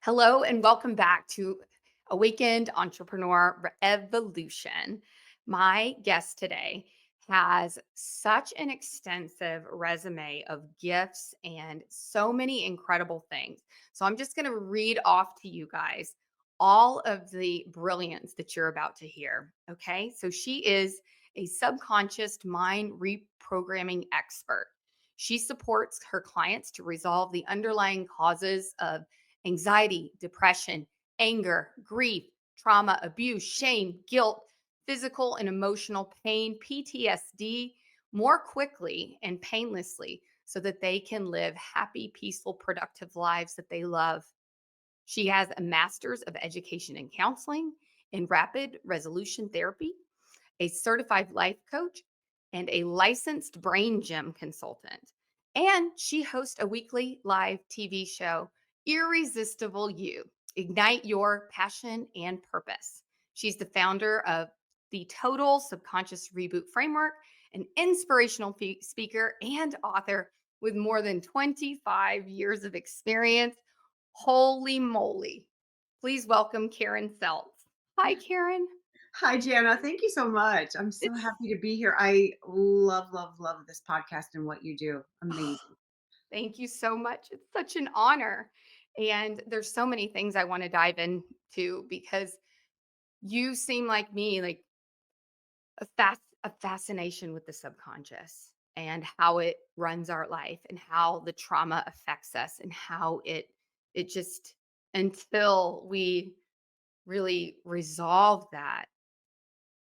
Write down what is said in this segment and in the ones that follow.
Hello and welcome back to Awakened Entrepreneur Evolution. My guest today has such an extensive resume of gifts and so many incredible things. So I'm just going to read off to you guys all of the brilliance that you're about to hear. Okay. So she is a subconscious mind reprogramming expert. She supports her clients to resolve the underlying causes of anxiety, depression, anger, grief, trauma, abuse, shame, guilt, physical and emotional pain, PTSD more quickly and painlessly so that they can live happy, peaceful, productive lives that they love. She has a master's of education and counseling in rapid resolution therapy, a certified life coach, and a licensed brain gym consultant. And she hosts a weekly live TV show, Irresistible You Ignite Your Passion and Purpose. She's the founder of the Total Subconscious Reboot Framework, an inspirational speaker and author with more than 25 years of experience. Holy moly. Please welcome Karen Seltz. Hi, Karen. Hi, Jana. Thank you so much. I'm so It's happy to be here. I love, love, love this podcast and what you do. Amazing. Thank you so much. It's such an honor. And there's so many things I want to dive into because you seem like me, like a fascination with the subconscious and how it runs our life and how the trauma affects us and how it just until we really resolve that,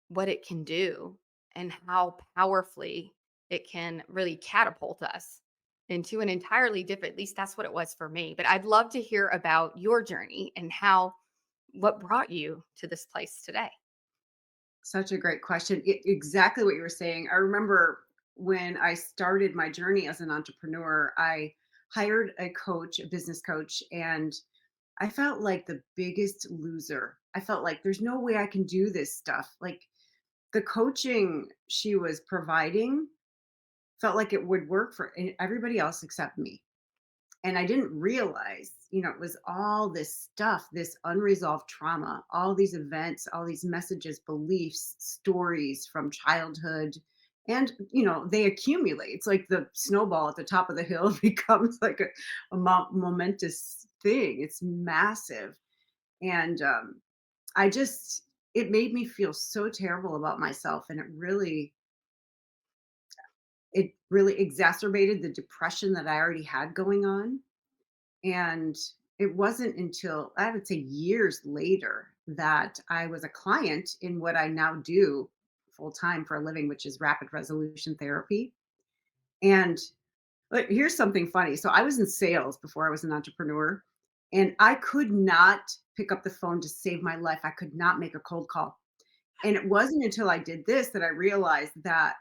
what it can do and how powerfully it can really catapult us into an entirely different, at least that's what it was for me. But I'd love to hear about your journey and how what brought you to this place today. Such a great question. Exactly what you were saying. I remember when I started my journey as an entrepreneur, I hired a coach, a business coach, and I felt like the biggest loser. I felt like there's no way I can do this stuff. Like the coaching she was providing felt like it would work for everybody else except me. And I didn't realize, it was all this stuff, this unresolved trauma, all these events, all these messages, beliefs, stories from childhood. And, they accumulate. It's like the snowball at the top of the hill becomes like a momentous thing. It's massive. And it made me feel so terrible about myself. And it really exacerbated the depression that I already had going on. And it wasn't until I would say years later that I was a client in what I now do full time for a living, which is rapid resolution therapy. And here's something funny. So I was in sales before I was an entrepreneur, and I could not pick up the phone to save my life. I could not make a cold call. And it wasn't until I did this that I realized that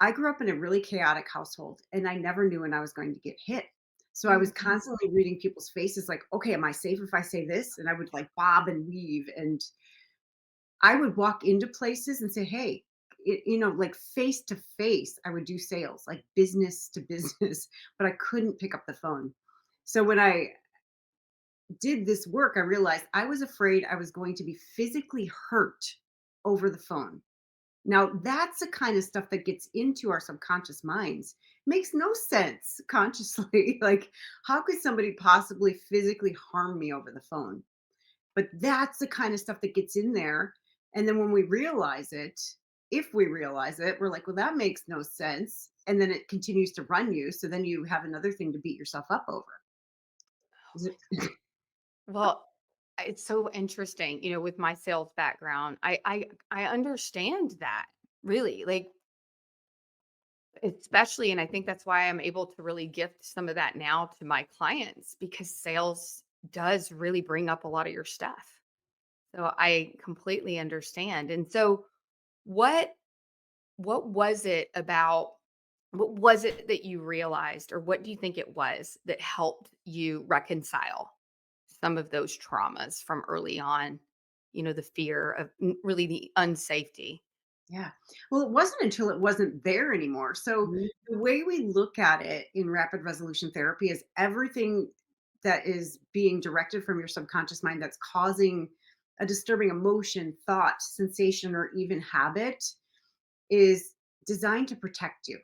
I grew up in a really chaotic household and I never knew when I was going to get hit. So I was Mhm. constantly reading people's faces like, okay, am I safe if I say this? And I would like bob and weave. And I would walk into places and say, hey, like face to face, I would do sales, like business to business, but I couldn't pick up the phone. So when I did this work, I realized I was afraid I was going to be physically hurt over the phone. Now, that's the kind of stuff that gets into our subconscious minds. Makes no sense consciously. Like, how could somebody possibly physically harm me over the phone? But that's the kind of stuff that gets in there. And then when we realize it, if we realize it, we're like, well, that makes no sense. And then it continues to run you. So then you have another thing to beat yourself up over. Is it- Well, it's so interesting, with my sales background. I understand that really, like especially, and I think that's why I'm able to really gift some of that now to my clients because sales does really bring up a lot of your stuff. So I completely understand. And so what what was it about what was it that you realized or what do you think it was that helped you reconcile some of those traumas from early on, the fear of really the unsafety? Yeah. Well, it wasn't until it wasn't there anymore. So Mhm. the way we look at it in rapid resolution therapy is everything that is being directed from your subconscious mind that's causing a disturbing emotion, thought, sensation, or even habit is designed to protect you.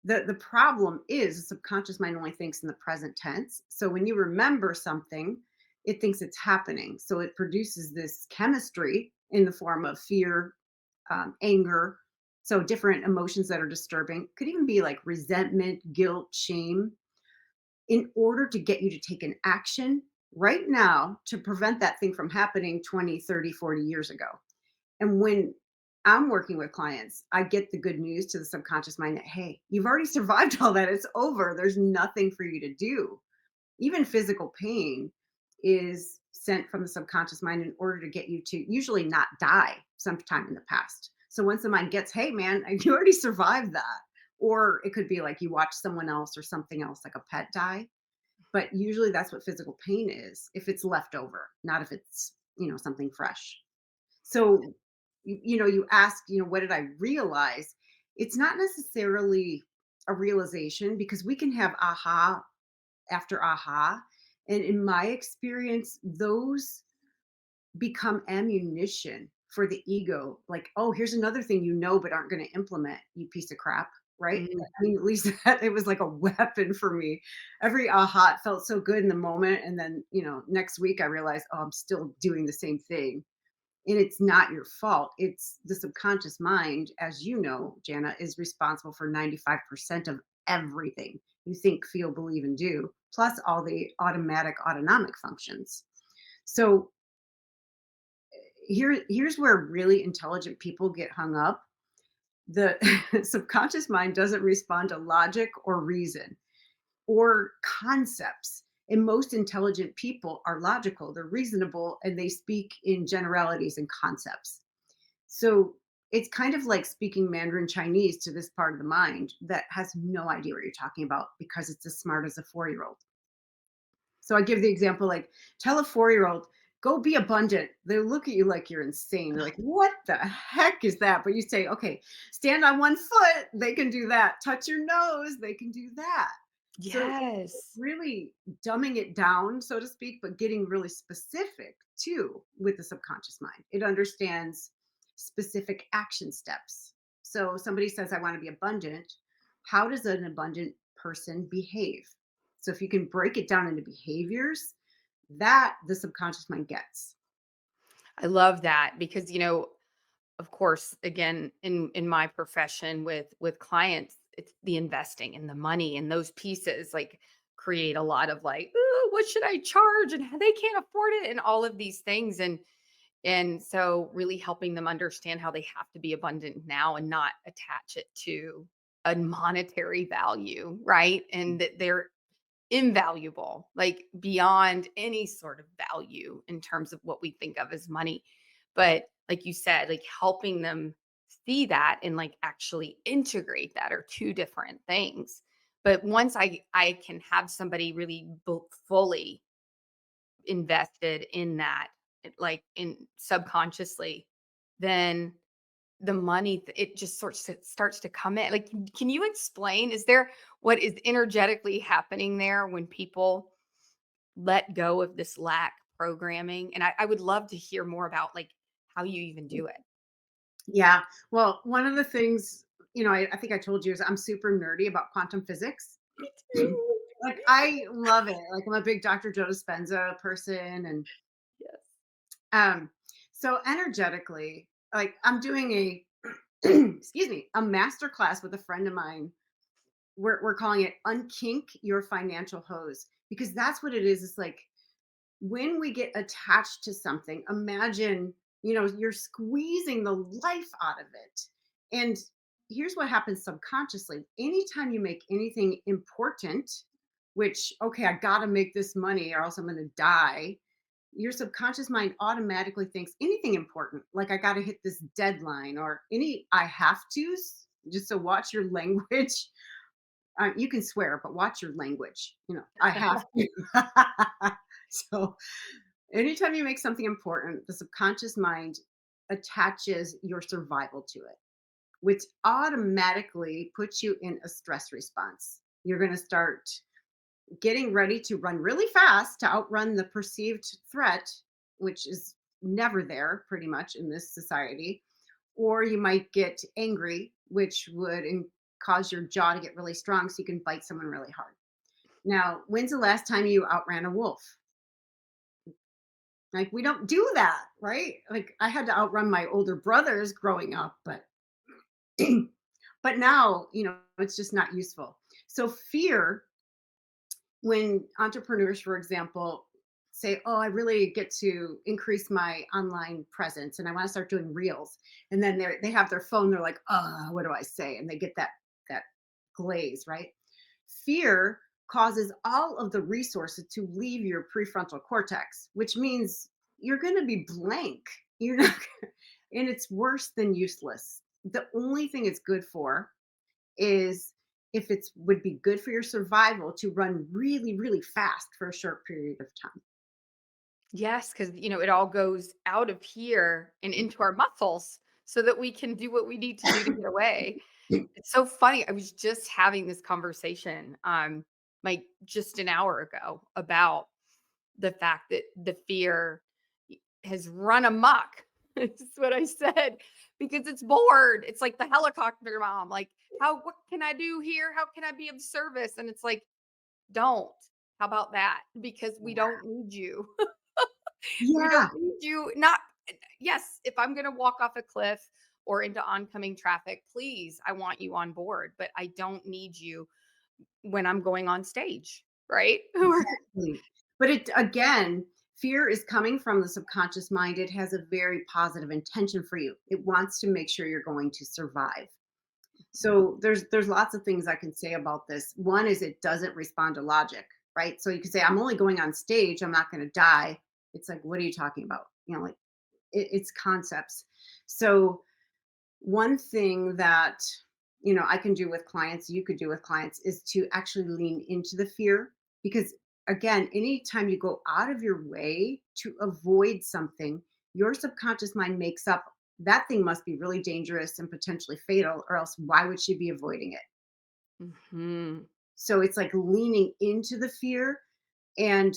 The problem is the subconscious mind only thinks in the present tense. So when you remember something, it thinks it's happening. So it produces this chemistry in the form of fear, anger. So different emotions that are disturbing could even be like resentment, guilt, shame, in order to get you to take an action right now to prevent that thing from happening 20, 30, 40 years ago. And when I'm working with clients, I get the good news to the subconscious mind that, hey, you've already survived all that. It's over. There's nothing for you to do. Even physical pain is sent from the subconscious mind in order to get you to usually not die sometime in the past. So once the mind gets, hey, man, you already survived that. Or it could be like you watch someone else or something else, like a pet die. But usually that's what physical pain is if it's left over, not if it's, something fresh. So, you ask, what did I realize? It's not necessarily a realization because we can have aha after aha. And in my experience, those become ammunition for the ego. Like, oh, here's another thing but aren't going to implement, you piece of crap. Right. Mm. I mean, at least that it was like a weapon for me. Every aha it felt so good in the moment. And then, next week I realized, oh, I'm still doing the same thing. And it's not your fault. It's the subconscious mind, as you know, Jana, is responsible for 95% of everything you think, feel, believe, and do, plus all the autonomic functions. So here's where really intelligent people get hung up. The subconscious mind doesn't respond to logic or reason or concepts. And most intelligent people are logical, they're reasonable, and they speak in generalities and concepts. So it's kind of like speaking Mandarin Chinese to this part of the mind that has no idea what you're talking about because it's as smart as a 4-year-old. So I give the example like, tell a 4-year-old, go be abundant. They look at you like you're insane. They're like, what the heck is that? But you say, okay, stand on one foot. They can do that. Touch your nose. They can do that. So Yes. really dumbing it down, so to speak, but getting really specific too with the subconscious mind. It understands specific action steps. So somebody says, I want to be abundant. How does an abundant person behave? So if you can break it down into behaviors, that the subconscious mind gets. I love that because, of course, again, in my profession with clients, it's the investing and the money and those pieces like create a lot of like, "Ooh, what should I charge?" and they can't afford it and all of these things. And so really helping them understand how they have to be abundant now and not attach it to a monetary value, right? And that they're invaluable, like beyond any sort of value in terms of what we think of as money. But like you said, like helping them see that and like actually integrate that are two different things. But once I can have somebody really fully invested in that, like in subconsciously, then the money, it just starts to come in. Like, can you explain, is there what is energetically happening there when people let go of this lack programming? And I would love to hear more about, like, how you even do it. Yeah. Well, one of the things, I think I told you is I'm super nerdy about quantum physics. Me too. Like Me I too. love it. Like I'm a big Dr. Joe Dispenza person. And Yes. um so energetically, like I'm doing a excuse me, a master class with a friend of mine. We're calling it Unkink Your Financial Hose because that's what it is. It's like when we get attached to something, imagine, you're squeezing the life out of it. And here's what happens subconsciously. Anytime you make anything important, which, okay, I got to make this money or else I'm going to die, your subconscious mind automatically thinks anything important, like I got to hit this deadline or any I have to's. Just so watch your language. You can swear, but watch your language. I have to. So anytime you make something important, the subconscious mind attaches your survival to it, which automatically puts you in a stress response. You're going to start getting ready to run really fast to outrun the perceived threat, which is never there pretty much in this society. Or you might get angry, which would cause your jaw to get really strong so you can bite someone really hard. Now, when's the last time you outran a wolf? Like, we don't do that, right? Like, I had to outrun my older brothers growing up, but but now, it's just not useful. So fear, when entrepreneurs, for example, say, "Oh, I really get to increase my online presence and I want to start doing reels." And then they have their phone, they're like, what do I say?" And they get that glaze, right? Fear causes all of the resources to leave your prefrontal cortex, which means you're going to be blank. You're not and it's worse than useless. The only thing it's good for is if it's would be good for your survival to run really, really fast for a short period of time. Yes, because it all goes out of here and into our muscles so that we can do what we need to do to get away. It's so funny. I was just having this conversation, like just an hour ago about the fact that the fear has run amok. That's what I said because it's bored. It's like the helicopter mom. Like, what can I do here? How can I be of service? And it's like, don't. How about that? Because we don't need you. We Yeah. don't need you. Not yes, if I'm gonna walk off a cliff or into oncoming traffic, please, I want you on board, but I don't need you when I'm going on stage, right? Or Exactly. But it again, fear is coming from the subconscious mind. It has a very positive intention for you. It wants to make sure you're going to survive. So there's lots of things I can say about this. One is it doesn't respond to logic, right? So you could say, "I'm only going on stage, I'm not going to die." It's like, what are you talking about? Like it's concepts. So one thing that I can do with clients, you could do with clients, is to actually lean into the fear. Because again, anytime you go out of your way to avoid something, your subconscious mind makes up that thing must be really dangerous and potentially fatal, or else why would she be avoiding it? Mhm. So it's like leaning into the fear. And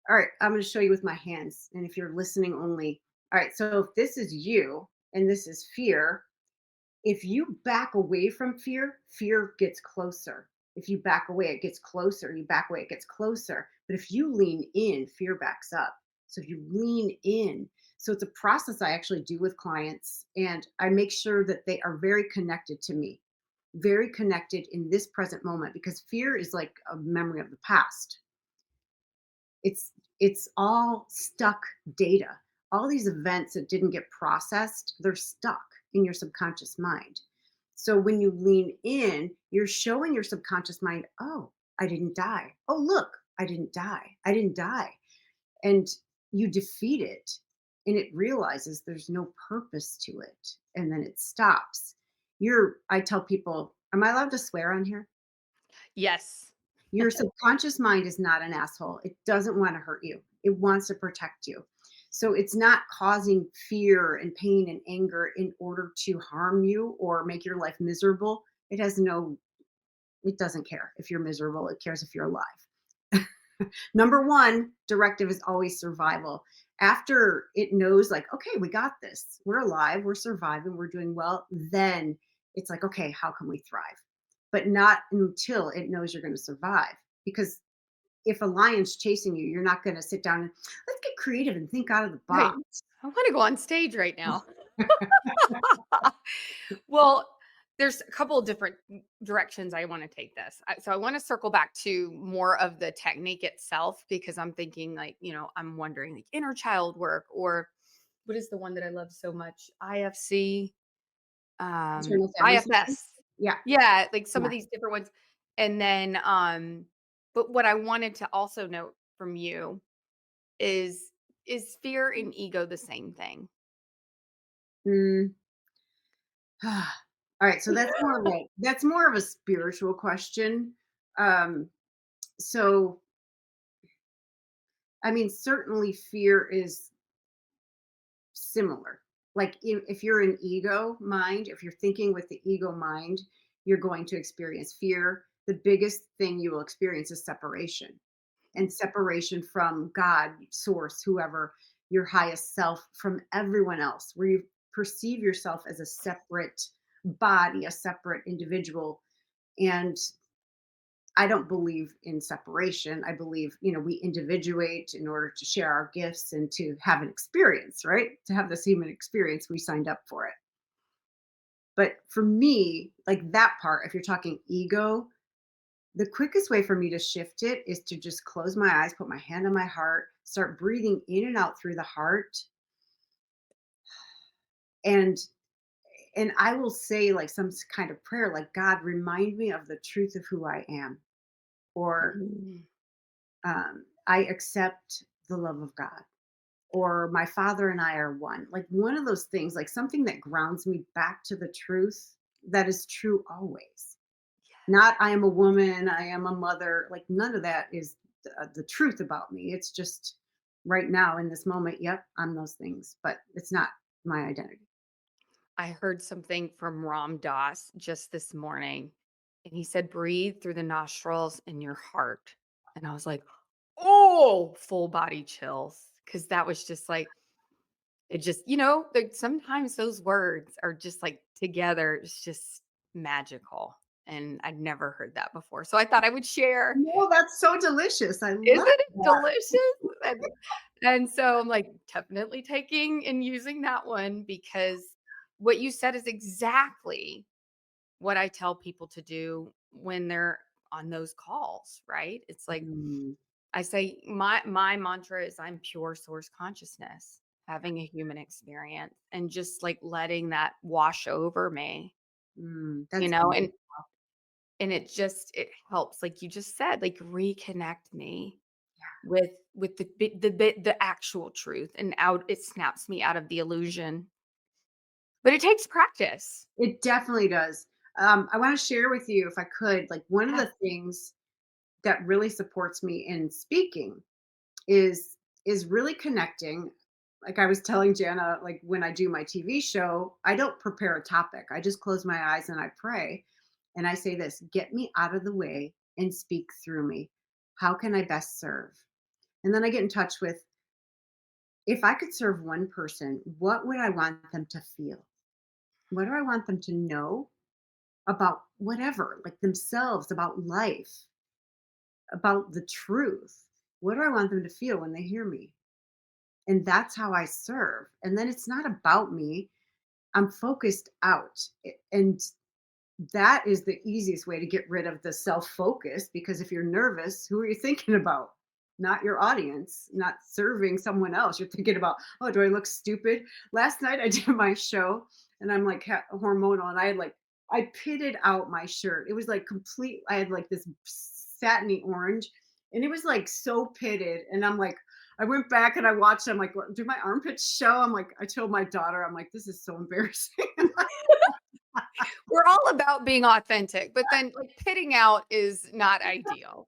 all right, I'm going to show you with my hands, and if you're listening only. All right, so if this is you and this is fear, if you back away from fear, fear gets closer. If you back away, it gets closer. You back away, it gets closer. But if you lean in, fear backs up. So if you lean in, so it's a process I actually do with clients, and I make sure that they are very connected to me, very connected in this present moment, because fear is like a memory of the past. It's all stuck data. All these events that didn't get processed, they're stuck in your subconscious mind. So when you lean in, you're showing your subconscious mind, "Oh, I didn't die. Oh, look, I didn't die. I didn't die." And you defeat it, and it realizes there's no purpose to it, and then it stops. I tell people, am I allowed to swear on here? Yes. Your subconscious mind is not an asshole. It doesn't want to hurt you. It wants to protect you. So it's not causing fear and pain and anger in order to harm you or make your life miserable. It doesn't care if you're miserable. It cares if you're alive. Number one directive is always survival. After it knows, like, okay, we got this, we're alive, we're surviving, we're doing well, then it's like, okay, how can we thrive? But not until it knows you're going to survive. Because if a lion's chasing you, you're not going to sit down and let's get creative and think out of the Right. box. I wanna go on stage right now. Well, there's a couple of different directions I wanna take this. So I wanna circle back to more of the technique itself because I'm thinking like, I'm wondering like inner child work or what is the one that I love so much? IFC, Internal family system. IFS. Yeah. Yeah, like some Yeah. of these different ones. And then, but what I wanted to also note from you is is fear and ego the same thing? Mm. All right. So that's more of a spiritual question. Um, so I mean, certainly fear is similar. Like if you're an ego mind, if you're thinking with the ego mind, you're going to experience fear. the biggest thing you will experience is separation, and separation from God, source, whoever, your highest self, from everyone else, where you perceive yourself as a separate body, a separate individual. And I don't believe in separation. I believe, we individuate in order to share our gifts and to have an experience, right? To have this human experience, we signed up for it. But for me, like that part, if you're talking ego, the quickest way for me to shift it is to just close my eyes, put my hand on my heart, start breathing in and out through the heart. And I will say like some kind of prayer, like, God, remind me of the truth of who I am, or Mm. I accept the love of God, or my father and I are one. Like one of those things, like something that grounds me back to the truth that is true always. Not I am a woman, I am a mother, like none of that is the truth about me. It's just right now in this moment, yep, I'm those things, but it's not my identity. I heard something from Ram Dass just this morning, and he said, breathe through the nostrils in your heart. And I was like, oh, full body chills. Cause that was just like, it just, like sometimes those words are just like together. It's just magical. And I'd never heard that before. So I thought I would share. No, that's so delicious. I Isn't love it that. delicious? And so I'm like definitely taking and using that one because what you said is exactly what I tell people to do when they're on those calls, right? It's like Mm, I say my mantra is I'm pure source consciousness, having a human experience and just like letting that wash over me, that's and it helps like you just said, like reconnect me with the actual truth and out it snaps me out of the illusion. But it takes practice. it definitely does. I want to share with you, if I could, like one of Yes. the things that really supports me in speaking is really connecting. Like I was telling Jana, like when I do my TV show, I don't prepare a topic. I just close my eyes and I pray. And I say this, get me out of the way and speak through me. How can I best serve? And then I get in touch with, if I could serve one person, what would I want them to feel? What do I want them to know about whatever, like themselves, about life, about the truth? What do I want them to feel when they hear me? And that's how I serve. And then it's not about me. I'm focused out. And that is the easiest way to get rid of the self-focus, because if you're nervous, who are you thinking about? Not your audience, not serving someone else. You're thinking about, oh, do I look stupid? Last night I did my show and I'm like hormonal, and I pitted out my shirt. It was like complete. I had like this satiny orange and it was like so pitted. And I'm like, I went back and I watched. I'm like, "What, do my armpits show?" I'm like, I told my daughter, I'm like, this is so embarrassing. We're all about being authentic, but then like pitting out is not ideal.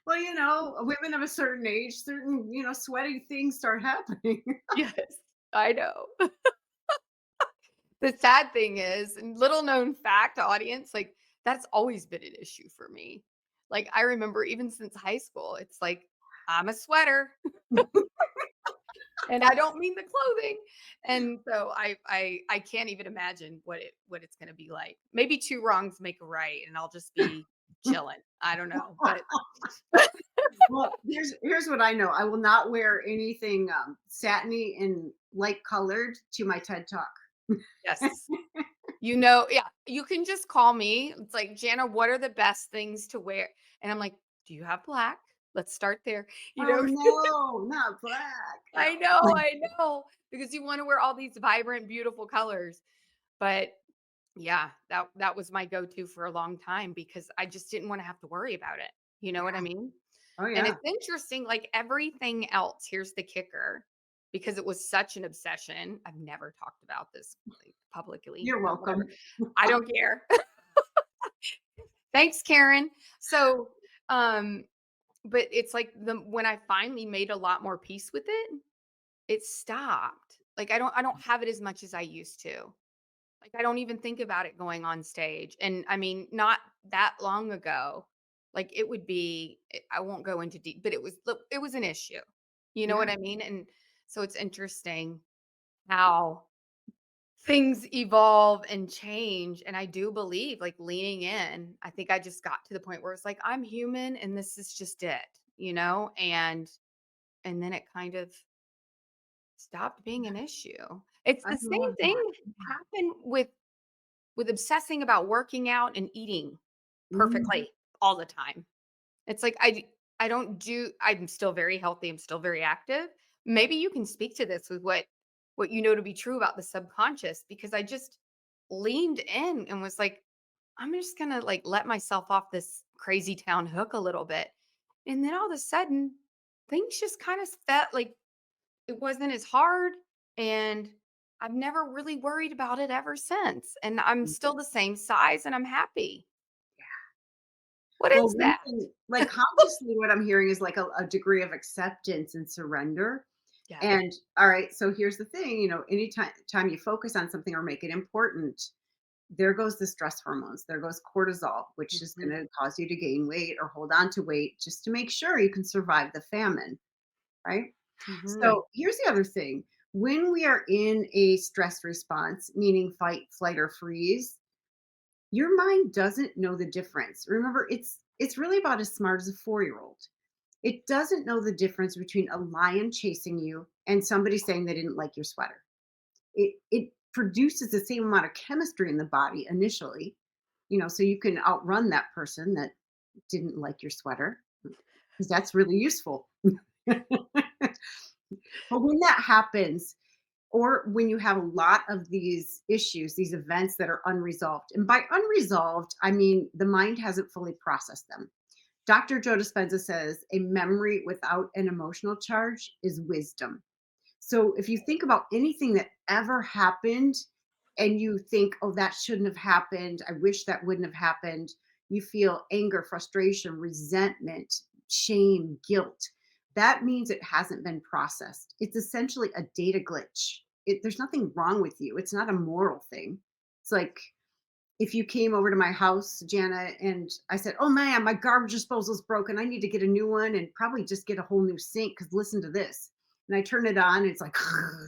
Well, women of a certain age, certain, sweaty things start happening. Yes, I know. The sad thing is, and little known fact, audience, like that's always been an issue for me. Like I remember even since high school, it's like I'm a sweater. And I don't mean the clothing. And so I can't even imagine what it's gonna be like. Maybe 2 wrongs make a right, and I'll just be chilling. I don't know, but Well, here's what I know. I will not wear anything satiny and light colored to my TED talk. yes. Yeah, you can just call me. It's like, "Jana, what are the best things to wear?" And I'm like, "Do you have black? Let's start there." You Oh know? no, not black. I No. know, I know, because you wanna wear all these vibrant, beautiful colors. But yeah, that was my go-to for a long time because I just didn't wanna have to worry about it. You know what I mean? Oh And yeah. it's interesting, like everything else, here's the kicker, because it was such an obsession. I've never talked about this like, publicly, You're but whatever. welcome. I don't care. Thanks, Karen. So, um, but it's like when I finally made a lot more peace with it, it stopped. Like I don't have it as much as I used to. Like, I don't even think about it going on stage, and, I mean, not that long ago, like, it would be I won't go into deep, but it was an issue. You know Yeah, what I mean? And so it's interesting how things evolve and change, and I do believe, like, leaning in, I think I just got to the point where it's like, "I'm human, and this is just it," you know? And then it kind of stopped being an issue. It's I the same love thing that. happened with obsessing about working out and eating Mhm. perfectly all the time. It's like I don't do I'm still very healthy, I'm still very active. Maybe you can speak to this with what you know to be true about the subconscious, because I just leaned in and was like, I'm just going to like let myself off this crazy town hook a little bit. And then all of a sudden things just kind of felt like it wasn't as hard, and I've never really worried about it ever since. And I'm still the same size and I'm happy. What Well, is one that? thing, like, consciously, what I'm hearing is, like, a degree of acceptance and surrender, Yeah. and, all right, so here's the thing, anytime time you focus on something or make it important, there goes the stress hormones, there goes cortisol, which is Mhm. gonna cause you to gain weight or hold on to weight just to make sure you can survive the famine, right? Mhm. So, here's the other thing, when we are in a stress response, meaning fight, flight, or freeze, your mind doesn't know the difference. Remember, it's really about as smart as a 4-year-old. It doesn't know the difference between a lion chasing you and somebody saying they didn't like your sweater. It produces the same amount of chemistry in the body initially, so you can outrun that person that didn't like your sweater because that's really useful. But when that happens, or when you have a lot of these issues, these events that are unresolved, and by unresolved, I mean the mind hasn't fully processed them. Dr. Joe Dispenza says a memory without an emotional charge is wisdom. So if you think about anything that ever happened and you think, oh, that shouldn't have happened, I wish that wouldn't have happened, you feel anger, frustration, resentment, shame, guilt. That means it hasn't been processed. It's essentially a data glitch. There's nothing wrong with you. It's not a moral thing. It's like if you came over to my house, Jana, and I said, "Oh man, my garbage disposal's broken. I need to get a new one and probably just get a whole new sink because listen to this." And I turn it on, and it's like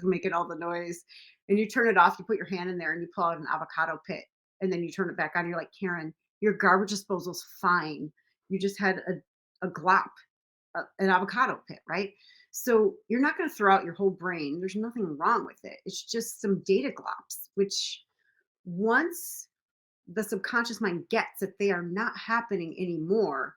making all the noise. And you turn it off, you put your hand in there, and you pull out an avocado pit. And then you turn it back on. You're like, Karen, your garbage disposal's fine. You just had a glop, an avocado pit, right? So you're not going to throw out your whole brain. There's nothing wrong with it. It's just some data glops, which once the subconscious mind gets that they are not happening anymore,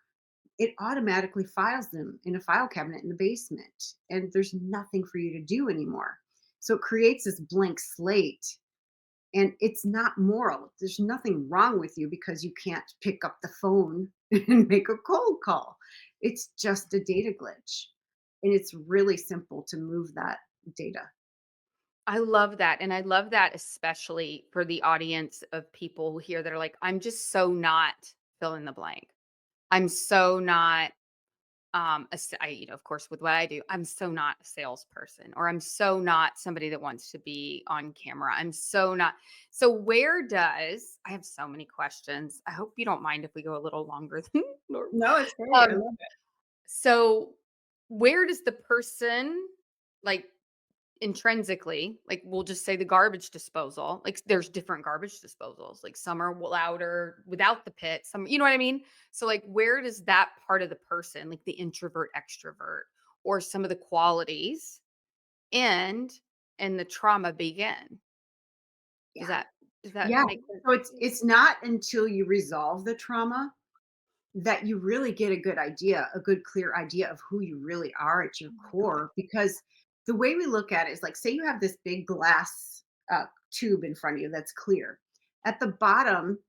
it automatically files them in a file cabinet in the basement. And there's nothing for you to do anymore. So it creates this blank slate. And it's not moral. There's nothing wrong with you because you can't pick up the phone and make a cold call. It's just a data glitch. And it's really simple to move that data. I love that, and I love that especially for the audience of people here that are like, "I'm just so not fill in the blank. I'm so not, of course, with what I do, I'm so not a salesperson, or I'm so not somebody that wants to be on camera. I'm so not." So where does I have so many questions. I hope you don't mind if we go a little longer than normal. No, it's great. I Um, love it. so where does the person, like, intrinsically, like, we'll just say the garbage disposal, like, there's different garbage disposals, like, some are louder without the pit, some, you know what I mean? So, like, where does that part of the person, like the introvert, extrovert, or some of the qualities end and the trauma begin? Does Yeah. that does that Yeah. make sense? So it's not until you resolve the trauma that you really get a good idea, a good clear idea of who you really are at your Oh my god. core. Because the way we look at it is like, say you have this big glass tube in front of you that's clear. At the bottom,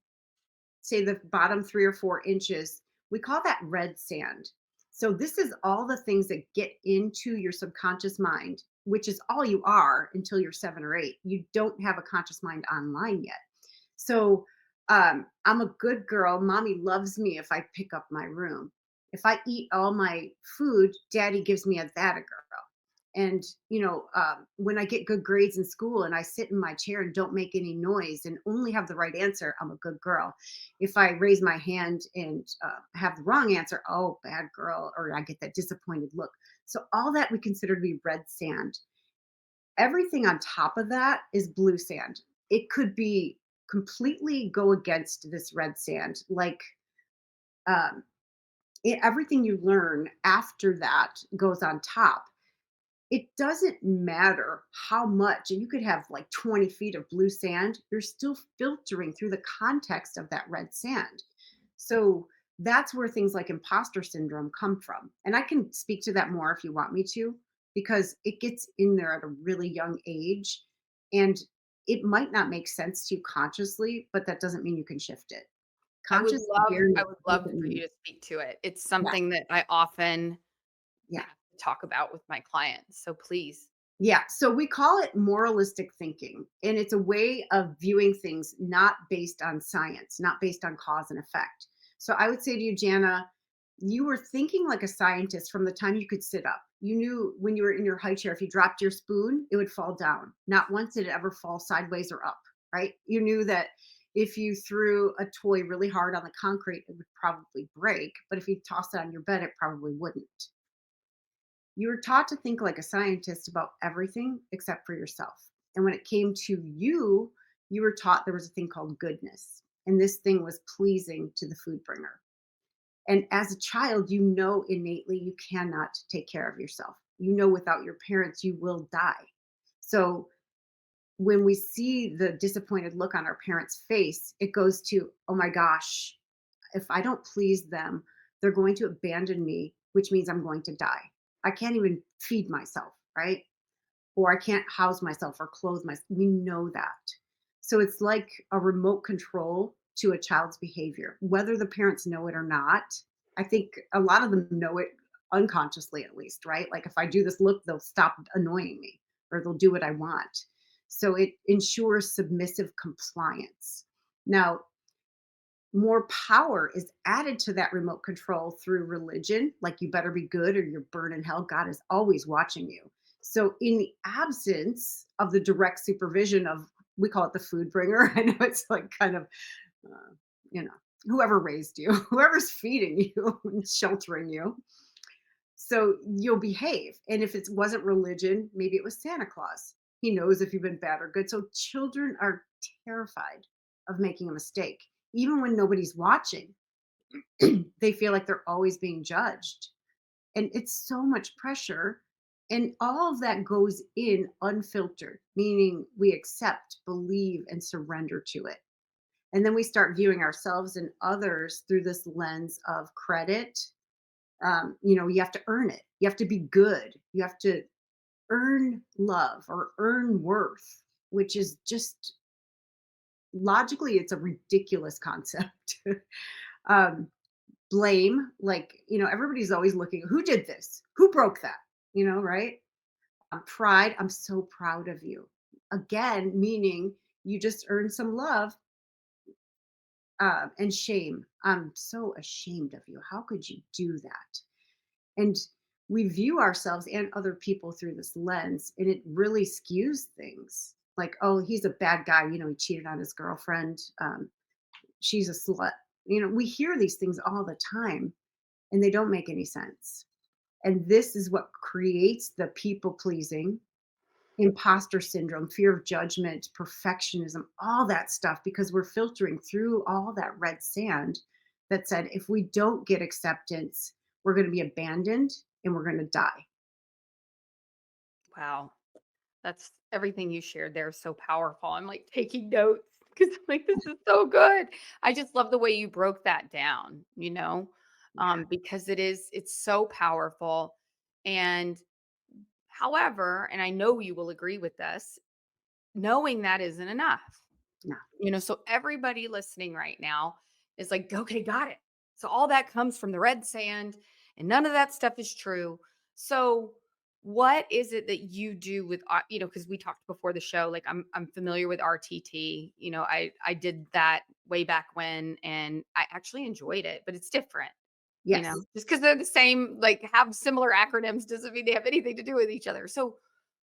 say the bottom 3 or 4 inches, we call that red sand. So this is all the things that get into your subconscious mind, which is all you are until you're 7 or 8. You don't have a conscious mind online yet. So I'm a good girl. Mommy loves me if I pick up my room. If I eat all my food, daddy gives me a that a girl. And, when I get good grades in school and I sit in my chair and don't make any noise and only have the right answer, I'm a good girl. If I raise my hand and have the wrong answer, oh, bad girl, or I get that disappointed look. So, all that we consider to be red sand. Everything on top of that is blue sand. It could be completely go against this red sand, like um, everything you learn after that goes on top. It doesn't matter how much, and you could have like 20 feet of blue sand, you're still filtering through the context of that red sand. So that's where things like imposter syndrome come from. And I can speak to that more if you want me to, because it gets in there at a really young age. And it might not make sense to you consciously, but that doesn't mean you can shift it. Conscious I awareness would love doesn't for mean, you to speak to it. It's yeah, something that I often yeah. have to talk about with my clients. So please. Yeah, so we call it moralistic thinking, and it's a way of viewing things not based on science, not based on cause and effect. So I would say to you, Jana, you were thinking like a scientist from the time you could sit up. You knew when you were in your high chair, if you dropped your spoon, it would fall down. Not once did it ever fall sideways or up, right? You knew that if you threw a toy really hard on the concrete, it would probably break, but if you tossed it on your bed, it probably wouldn't. You were taught to think like a scientist about everything except for yourself. And when it came to you, you were taught there was a thing called goodness. And this thing was pleasing to the food bringer. And as a child, you know innately you cannot take care of yourself. You know without your parents, you will die. So when we see the disappointed look on our parents' face, it goes to, oh my gosh, if I don't please them, they're going to abandon me, which means I'm going to die. I can't even feed myself, right? Or I can't house myself or clothe myself. We know that. So it's like a remote control to a child's behavior, whether the parents know it or not. I think a lot of them know it unconsciously, at least, right? Like if I do this look, they'll stop annoying me or they'll do what I want. So it ensures submissive compliance. Now, more power is added to that remote control through religion, like you better be good or you're burn in hell. God is always watching you. So, in the absence of the direct supervision of, we call it the food bringer. I know it's like kind of, uh, you know, whoever raised you, whoever's feeding you and sheltering you. So, you'll behave. And if it wasn't religion, maybe it was Santa Claus. He knows if you've been bad or good. So, children are terrified of making a mistake, even when nobody's watching. They feel like they're always being judged. And it's so much pressure. And all of that goes in unfiltered, meaning we accept, believe, and surrender to it. And then we start viewing ourselves and others through this lens of credit. You have to earn it. You have to be good. You have to earn love or earn worth, which is just logically, it's a ridiculous concept. um, Blame, like, everybody's always looking, who did this? Who broke that? Right? Pride, I'm so proud of you. Again, meaning you just earned some love. And shame, I'm so ashamed of you. How could you do that? And we view ourselves and other people through this lens, and it really skews things. Like, oh, he's a bad guy. He cheated on his girlfriend. She's a slut. We hear these things all the time, and they don't make any sense. And this is what creates the people pleasing, imposter syndrome, fear of judgment, perfectionism, all that stuff, because we're filtering through all that red sand that said, if we don't get acceptance, we're going to be abandoned and we're going to die. Wow. That's everything you shared there is so powerful. I'm like taking notes because I'm like, this is so good. I just love the way you broke that down, Yeah. because it's so powerful. And however, and I know you will agree with this, knowing that isn't enough. No. So everybody listening right now is like, okay, got it. So all that comes from the red sand and none of that stuff is true. So what is it that you do with because we talked before the show, like I'm familiar with RTT. I did that way back when and I actually enjoyed it, but it's different. Yes. just because they're the same, like have similar acronyms doesn't mean they have anything to do with each other. So,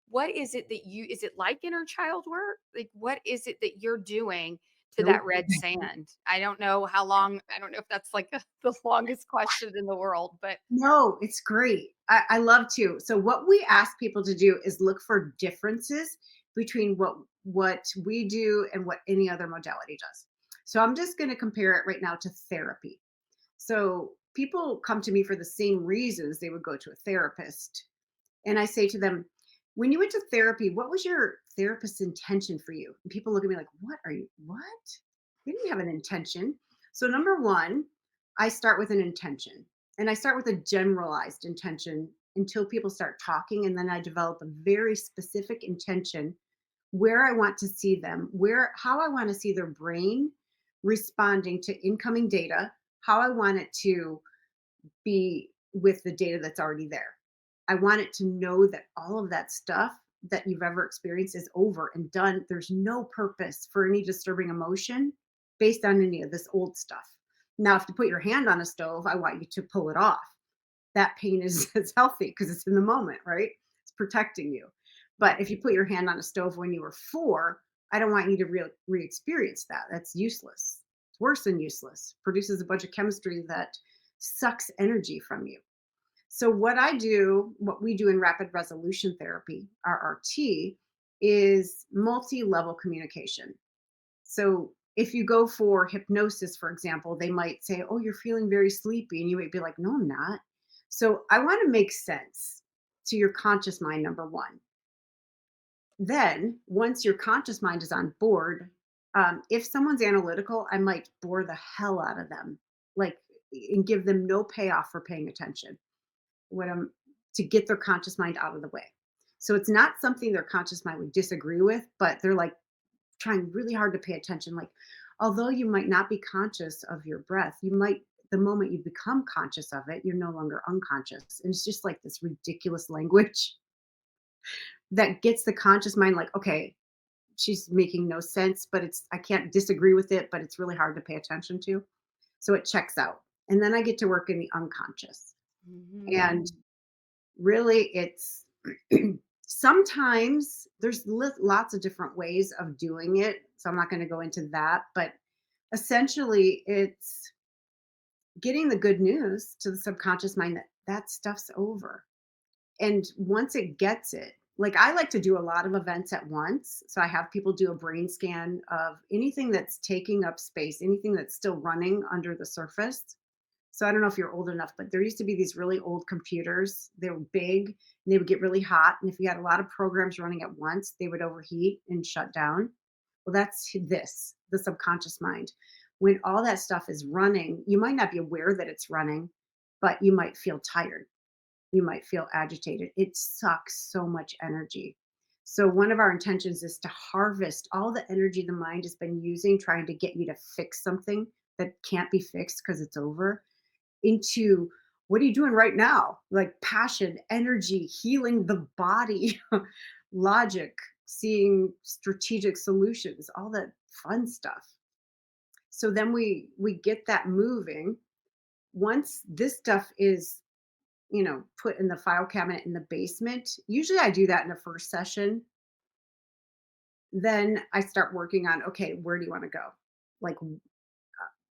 what is it that is it like inner child work? Like, what is it that you're doing to that Nope. red sand? I don't know how long, I don't know if that's like the longest question in the world, but No, it's great. I love to. So what we ask people to do is look for differences between what we do and what any other modality does. So I'm just going to compare it right now to therapy. So people come to me for the same reasons they would go to a therapist. And I say to them, when you went to therapy, what was your therapist's intention for you? And people look at me like, what are you, what? They didn't have an intention. So, number one, I start with an intention and I start with a generalized intention until people start talking. And then I develop a very specific intention where I want to see them, how I want to see their brain responding to incoming data, how I want it to be with the data that's already there. I want it to know that all of that stuff that you've ever experienced is over and done. There's no purpose for any disturbing emotion based on any of this old stuff. Now, if you put your hand on a stove, I want you to pull it off. That pain is healthy because it's in the moment, right? It's protecting you. But if you put your hand on a stove when you were 4, I don't want you to re-experience that. That's useless. It's worse than useless. Produces a bunch of chemistry that sucks energy from you. So what we do in rapid resolution therapy, RRT, is multi-level communication. So if you go for hypnosis, for example, they might say, "Oh, you're feeling very sleepy." And you might be like, "No, I'm not." So I want to make sense to your conscious mind, number one. Then, once your conscious mind is on board, if someone's analytical, I might bore the hell out of them, like, and give them no payoff for paying attention. What I'm To get their conscious mind out of the way. So it's not something their conscious mind would disagree with, but they're like trying really hard to pay attention. Like, although you might not be conscious of your breath, you might, the moment you become conscious of it, you're no longer unconscious. And it's just like this ridiculous language that gets the conscious mind like, okay, she's making no sense, but I can't disagree with it, but it's really hard to pay attention to. So it checks out. And then I get to work in the unconscious. And Mhm. really, it's sometimes there's lots of different ways of doing it. So I'm not going to go into that, but essentially, it's getting the good news to the subconscious mind that that stuff's over. And once it gets it, like I like to do a lot of events at once. So I have people do a brain scan of anything that's taking up space, anything that's still running under the surface. So I don't know if you're old enough, but there used to be these really old computers. They were big and they would get really hot. And if you had a lot of programs running at once, they would overheat and shut down. Well, that's the subconscious mind. When all that stuff is running, you might not be aware that it's running, but you might feel tired. You might feel agitated. It sucks so much energy. So, one of our intentions is to harvest all the energy the mind has been using trying to get you to fix something that can't be fixed because it's over into what are you doing right now? Like passion, energy, healing the body, logic, seeing strategic solutions, all that fun stuff. So then we get that moving. Once this stuff is, put in the file cabinet in the basement, usually I do that in the first session. Then I start working on, okay, where do you want to go? Like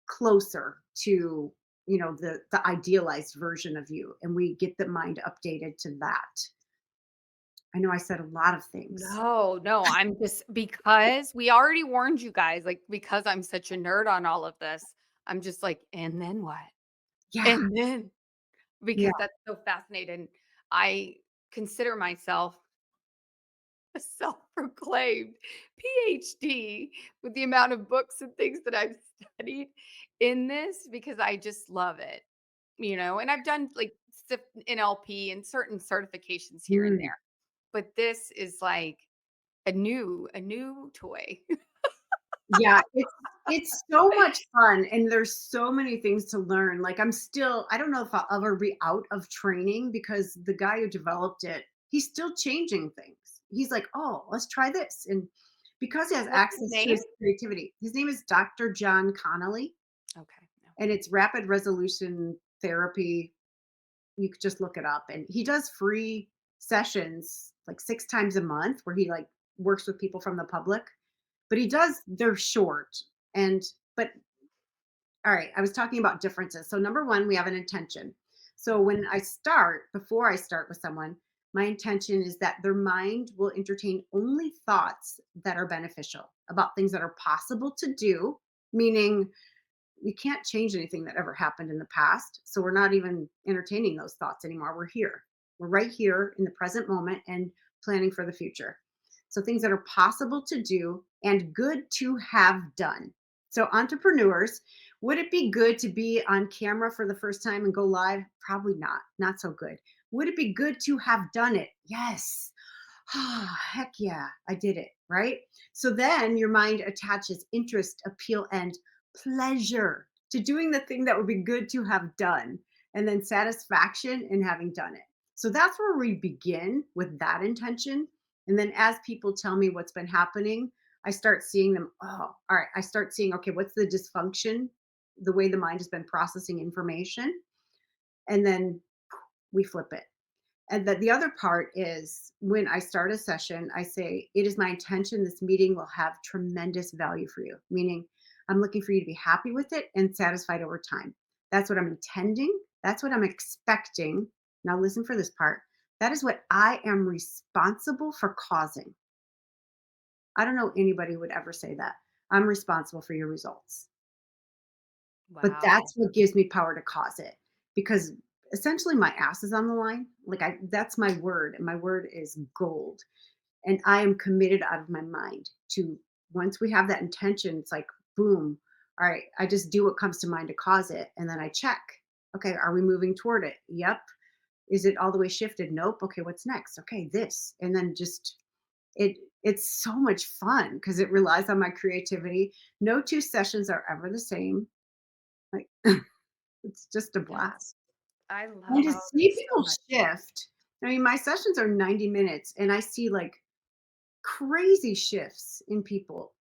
closer to, the idealized version of you, and we get the mind updated to that. I know I said a lot of things. No, no, I'm just because we already warned you guys, like, because I'm such a nerd on all of this, I'm just like, "And then what? Yeah. And then" Yeah. because that's so fascinating. I consider myself a self-proclaimed PhD with the amount of books and things that I've studied in this because I just love it, and I've done, like, NLP and certain certifications here and Mm. there, but this is like a new toy. Yeah, it's so much fun, and there's so many things to learn. Like, I don't know if I'll ever be out of training because the guy who developed it, he's still changing things. He's like, "Oh, let's try this." And because he has What's his access to name? his creativity. His name is Dr. John Connolly, Okay, no. and it's rapid resolution therapy. You could just look it up, and he does free sessions like 6 times a month where he, like, works with people from the public, but they're short, and but all right, I was talking about differences. So number 1, we have an intention. So before I start with someone, my intention is that their mind will entertain only thoughts that are beneficial about things that are possible to do, meaning we can't change anything that ever happened in the past. So we're not even entertaining those thoughts anymore. We're here. We're right here in the present moment and planning for the future. So things that are possible to do and good to have done. So entrepreneurs, would it be good to be on camera for the first time and go live? Probably not. Not so good. Would it be good to have done it? Yes. Ah, heck yeah, I did it, right? So then your mind attaches interest, appeal, and pleasure to doing the thing that would be good to have done, and then satisfaction in having done it. So that's where we begin with that intention. And then as people tell me what's been happening, I start seeing them. Oh, all right. I start seeing, okay, what's the dysfunction, the way the mind has been processing information. And then we flip it. And the other part is when I start a session, I say, it is my intention this meeting will have tremendous value for you, meaning I'm looking for you to be happy with it and satisfied over time. That's what I'm intending. That's what I'm expecting. Now, listen for this part. That is what I am responsible for causing. I don't know anybody who would ever say that. I'm responsible for your results. But Wow. that's what gives me power to cause it, because essentially my ass is on the line. Like, that's my word, and my word is gold. And I am committed out of my mind to, once we have that intention, it's like boom. All right, I just do what comes to mind to cause it, and then I check. Okay, are we moving toward it? Yep. Is it all the way shifted? Nope. Okay, what's next? Okay, this. And then just it's so much fun because it relies on my creativity. No two sessions are ever the same. Like, it's just a No, blast. I And to love see it so people much. shift, I mean, my sessions are 90 minutes and I see like crazy shifts in people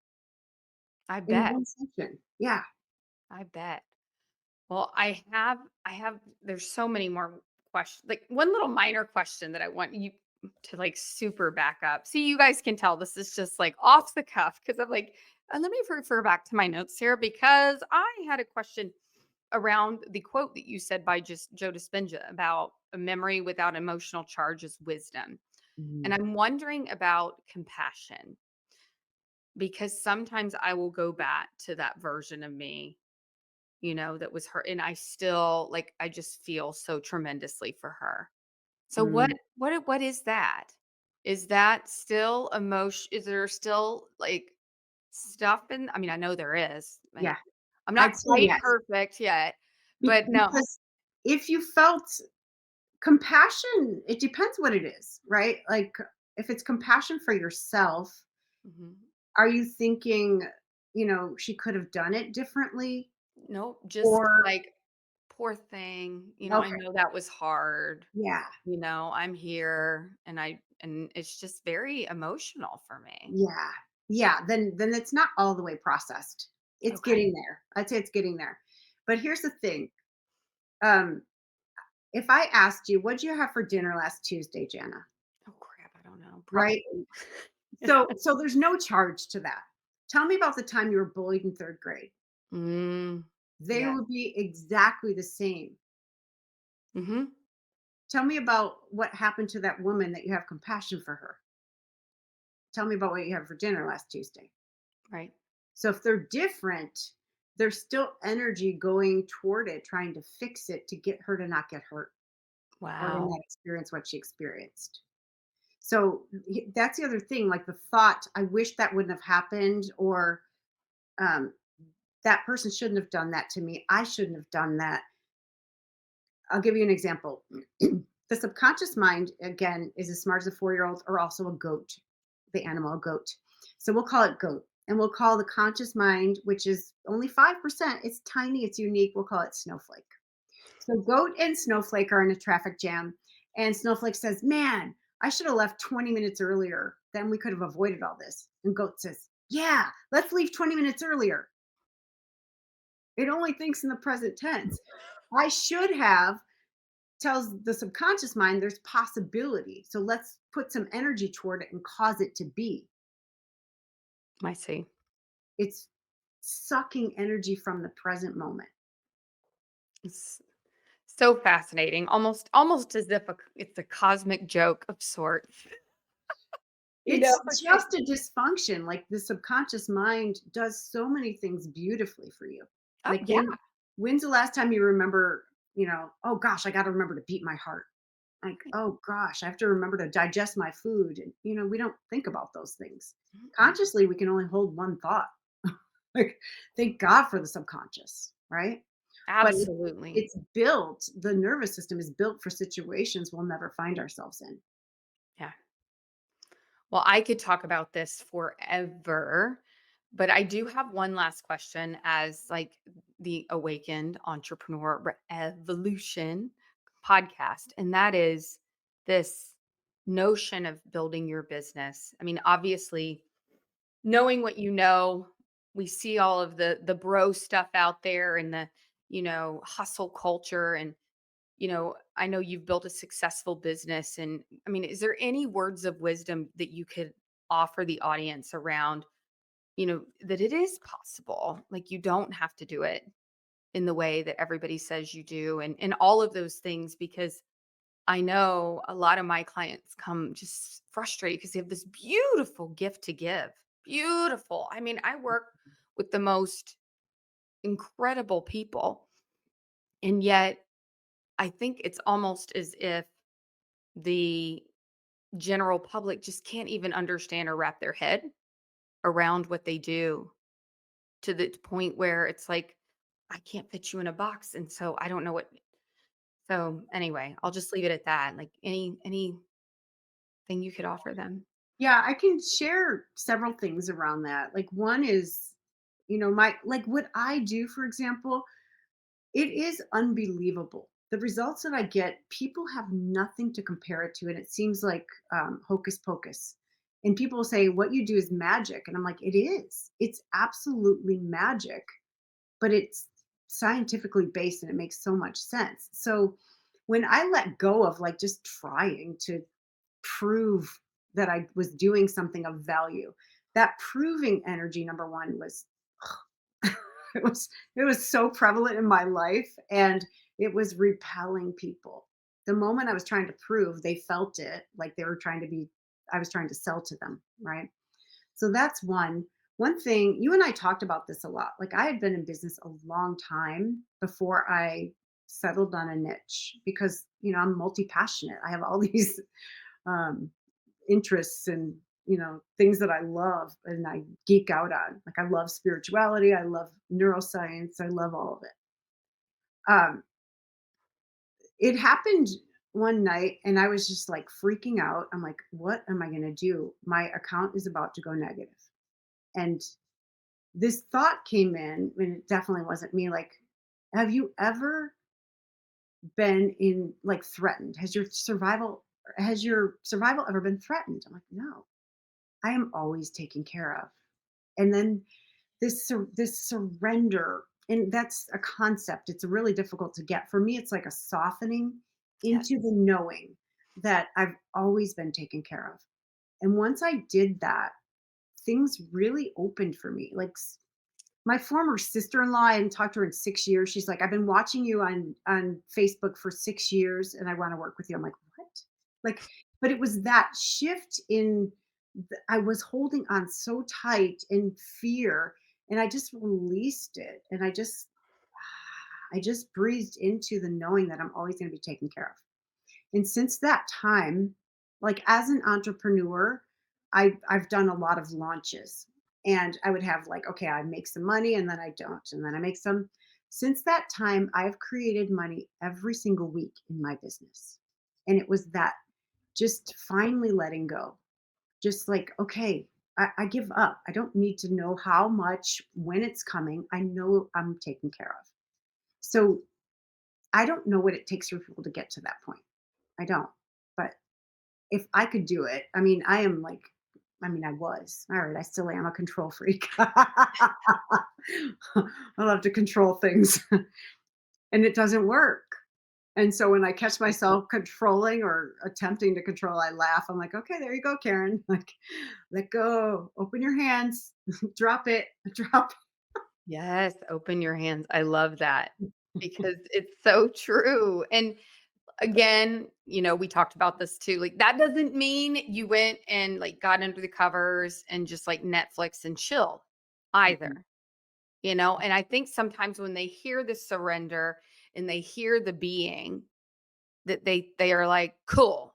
I in bet. one session. Yeah. I bet. Well, I have there's so many more questions. Like one little minor question that I want you to like super back up. See, you guys can tell this is just like off the cuff because I'm like, let me refer back to my notes here because I had a question around the quote that you said by just Joe Dispenza about a memory without emotional charge is wisdom. And Mhm. I'm wondering about compassion because sometimes I will go back to that version of me, that was her, and I still like I just feel so tremendously for her. So Mm, what is that? Is that still emotion? Is there still like stuff in, I mean, I know there is. yeah, Like I'm I'd not say quite yes. perfect yet, but no. Because if you felt compassion, it depends what it is, right? Like, if it's compassion for yourself, Mhm. are you thinking, she could have done it differently? Nope, just Or, like poor thing, I okay, know that was hard. yeah, I'm here and it's just very emotional for me. yeah, yeah, then it's not all the way processed. It's Okay. getting there. I'd say it's getting there. But here's the thing. Um, if I asked you, "What'd you have for dinner last Tuesday, Jana?" Oh crap, I don't know. Right? Probably. So there's no charge to that. Tell me about the time you were bullied in 3rd grade. Mm, They yeah. would be exactly the same. Mhm. Tell me about what happened to that woman that you have compassion for her. Tell me about what you had for dinner last Tuesday. Right. So if they're different, there's still energy going toward it, trying to fix it to get her to not get hurt or to Wow. not experience what she experienced. So that's the other thing, like the thought, I wish that wouldn't have happened, or um, that person shouldn't have done that to me. I shouldn't have done that. I'll give you an example. The subconscious mind, again, is as smart as a 4-year-old or also a goat, the animal, a goat. So we'll call it goat. And we'll call the conscious mind, which is only 5%, it's tiny, it's unique, we'll call it snowflake. So goat and snowflake are in a traffic jam. And snowflake says, man, I should have left 20 minutes earlier. Then we could have avoided all this. And goat says, yeah, let's leave 20 minutes earlier. It only thinks in the present tense. I should have tells the subconscious mind there's possibility. So let's put some energy toward it and cause it to be. I see. It's sucking energy from the present moment. It's so fascinating, almost as if it's a cosmic joke of sorts. You know, It's it's like, just a dysfunction. Like the subconscious mind does so many things beautifully for you. oh Like yeah, when's the last time you remember, oh gosh, I got to remember to beat my heart. Like, oh gosh, I have to remember to digest my food. And we don't think about those things. mm-mm, Consciously, we can only hold one thought. Like, thank God for the subconscious, right? But absolutely. it's built, the nervous system is built for situations we'll never find ourselves in. Yeah. Well, I could talk about this forever, but I do have one last question as like the awakened entrepreneur evolution podcast, and that is this notion of building your business. I mean, obviously, knowing what you know, we see all of the bro stuff out there and the, hustle culture and I know you've built a successful business. And I mean, is there any words of wisdom that you could offer the audience around, that it is possible? Like you don't have to do it in the way that everybody says you do and all of those things, because I know a lot of my clients come just frustrated because they have this beautiful gift to give. Beautiful. I mean, I work with the most incredible people. And yet, I think it's almost as if the general public just can't even understand or wrap their head around what they do, to the point where it's like, I can't fit you in a box. And so I don't know what. So anyway, I'll just leave it at that. Like anything you could offer them. Yeah, I can share several things around that. Like one is, my like what I do, for example, it is unbelievable. The results that I get, people have nothing to compare it to, and it seems like hocus pocus. And people say what you do is magic, and I'm like, it is. It's absolutely magic, but it's scientifically based, and it makes so much sense. So when I let go of like just trying to prove that I was doing something of value. That proving energy, number one, was it was so prevalent in my life, and it was repelling people. The moment I was trying to prove, they felt it like they were trying to be I was trying to sell to them, right? So that's one. One thing, you and I talked about this a lot. Like I had been in business a long time before I settled on a niche because, I'm multi-passionate. I have all these um interests and things that I love and I geek out on. Like I love spirituality, I love neuroscience, I love all of it. Um, it happened one night and I was just like freaking out. I'm like, what am I gonna do? My account is about to go negative. And this thought came in, and it definitely wasn't me. Like, have you ever been in like threatened? Has your survival ever been threatened? I'm like, no, I am always taken care of. And then this surrender, and that's a concept, it's really difficult to get. For me, it's like a softening Yes. into the knowing that I've always been taken care of. And once I did that, things really opened for me. Like my former sister-in-law, I hadn't talked to her in 6 years. She's like, I've been watching you on Facebook for 6 years and I want to work with you. I'm like, what? Like, but it was that shift in I was holding on so tight in fear, and I just released it, and I just breathed into the knowing that I'm always going to be taken care of. And since that time, like as an entrepreneur, I've done a lot of launches, and I would have like, okay, I make some money and then I don't, and then I make some. Since that time, I've created money every single week in my business. And it was that just finally letting go. Just like, okay, I give up. I don't need to know how much, when it's coming. I know I'm taken care of. So I don't know what it takes for people to get to that point. I don't. But if I could do it, I mean, I was. All right, I still am a control freak. I love to control things. and it doesn't work. And so when I catch myself controlling or attempting to control, I laugh. I'm like, okay, there you go, Karen. Like, let go, open your hands, drop it, drop Yes, open your hands. I love that because it's so true. And again, we talked about this too. Like that doesn't mean you went and like got under the covers and just like Netflix and chill it. either. And I think sometimes when they hear the surrender and they hear the being that they are like, cool,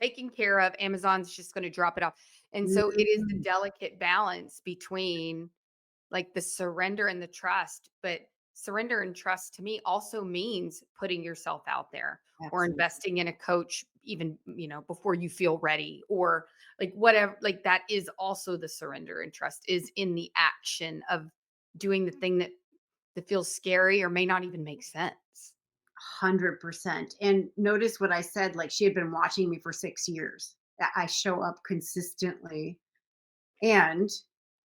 taken care of. Amazon's just going to drop it off. And so it is the Mhm. delicate balance between like the surrender and the trust. But surrender and trust to me also means putting yourself out there or Absolutely. investing in a coach, even, before you feel ready, or like whatever. Like that is also the surrender and trust is in the action of doing the thing that feels scary or may not even make sense. 100%. And notice what I said, like she had been watching me for 6 years. That I show up consistently, and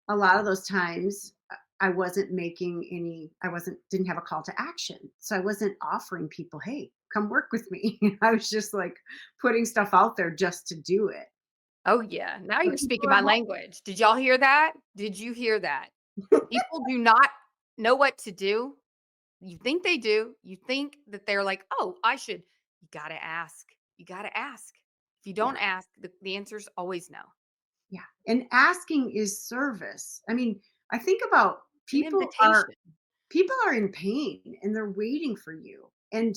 a lot of those times, I wasn't making any I wasn't didn't have a call to action. So I wasn't offering people, "Hey, come work with me." I was just, like, putting stuff out there just to do it. Oh, yeah. Now But you're people speaking are my hard. language. Did y'all hear that? Did you hear that? People do not know what to do. You think they do. You think that they're like, "Oh, I should." You gotta ask. You gotta ask. If you Yeah, don't ask, the answer's always no. yeah, and asking is service. I mean, I think about An invitation. people are in pain and they're waiting for you, and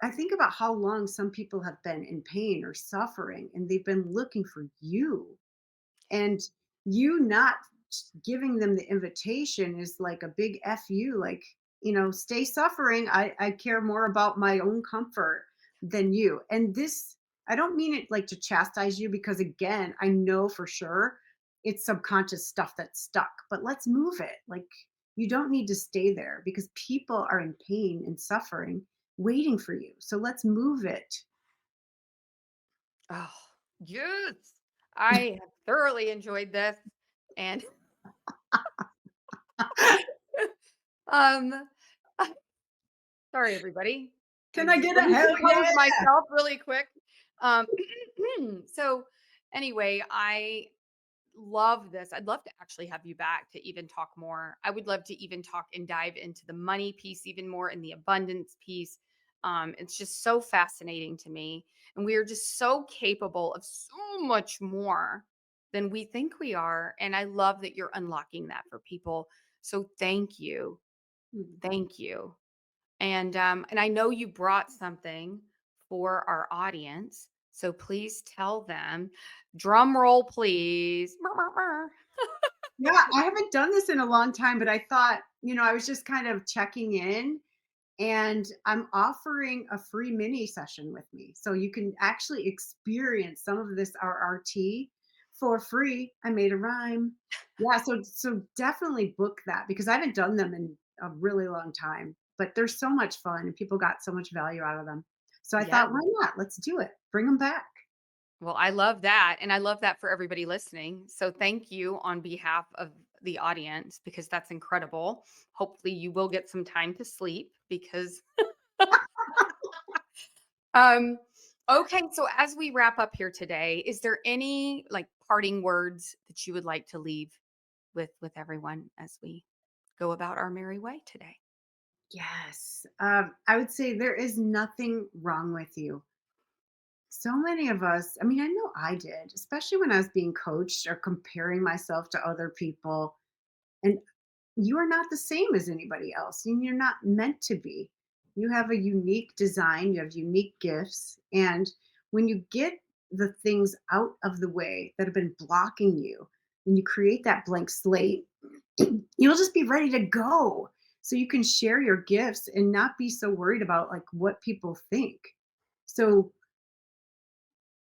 I think about how long some people have been in pain or suffering, and they've been looking for you. And you not giving them the invitation is like a big fu, like, stay suffering. I care more about my own comfort than you. And this, I don't mean it like to chastise you, because again, I know for sure it's subconscious stuff that's stuck, but let's move it. Like, you don't need to stay there because people are in pain and suffering waiting for you, so let's move it. Oh, yes. I have thoroughly enjoyed this. And um sorry, everybody. I Can I just get a let me hell compose yeah? myself really quick. Um, so anyway, I love this. I'd love to actually have you back to even talk more. I would love to even talk and dive into the money piece even more and the abundance piece. It's just so fascinating to me. And we are just so capable of so much more than we think we are. And I love that you're unlocking that for people. So thank you. Hmm. Thank you. And I know you brought something for our audience, so please tell them. Drum roll, please. Brr, brr, brr. Yeah, I haven't done this in a long time, but I thought, I was just kind of checking in, and I'm offering a free mini session with me. So you can actually experience some of this RRT for free. I made a rhyme. Yeah, so definitely book that, because I haven't done them in a really long time, but they're so much fun and people got so much value out of them. So I Yes. thought, why not? Let's do it. Bring them back. Well, I love that. And I love that for everybody listening. So thank you on behalf of the audience because that's incredible. Hopefully, you will get some time to sleep because um okay, so as we wrap up here today, is there any like parting words that you would like to leave with everyone as we go about our merry way today? Yes. I would say there is nothing wrong with you. So many of us, I mean, I know I did, especially when I was being coached or comparing myself to other people. And you are not the same as anybody else, and you're not meant to be. You have a unique design, you have unique gifts. And when you get the things out of the way that have been blocking you, and you create that blank slate, you'll just be ready to go. So you can share your gifts and not be so worried about like what people think. So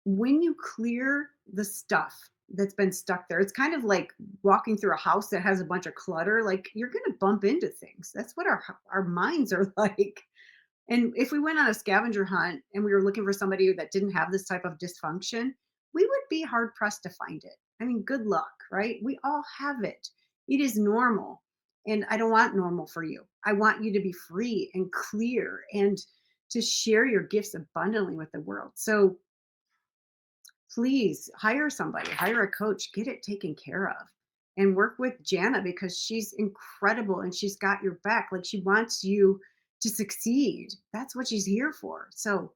when you clear the stuff that's been stuck there, it's kind of like walking through a house that has a bunch of clutter. Like, you're going to bump into things. That's what our minds are like. And if we went on a scavenger hunt and we were looking for somebody that didn't have this type of dysfunction, we would be hard pressed to find it. I mean, good luck, right? We all have it. It is normal. And I don't want normal for you. I want you to be free and clear and to share your gifts abundantly with the world. So please hire somebody, hire a coach, get it taken care of. And work with Jana because she's incredible and she's got your back. Like she wants you to succeed. That's what she's here for. So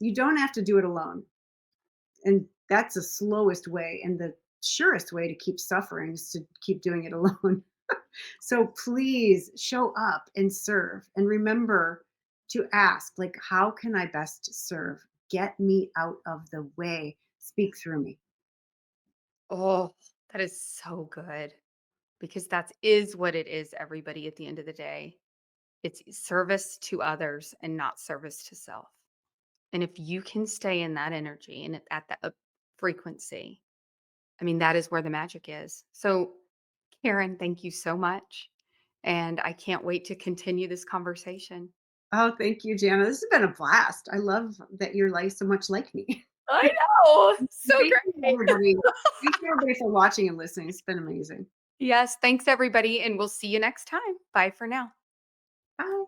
you don't have to do it alone. And that's the slowest way and the surest way to keep suffering is to keep doing it alone. So please show up and serve and remember to ask, like, how can I best serve? Get me out of the way. Speak through me. Oh, that is so good because that is what it is, everybody, at the end of the day. It's service to others and not service to self. And if you can stay in that energy and at that frequency, I mean, that is where the magic is. So, Karen, thank you so much. And I can't wait to continue this conversation. Oh, thank you, Jana. This has been a blast. I love that you're like so much like me. I know. So Thank you, great. everybody. Thank you, everybody, for watching and listening. It's been amazing. Yes. Thanks, everybody. And we'll see you next time. Bye for now. Bye.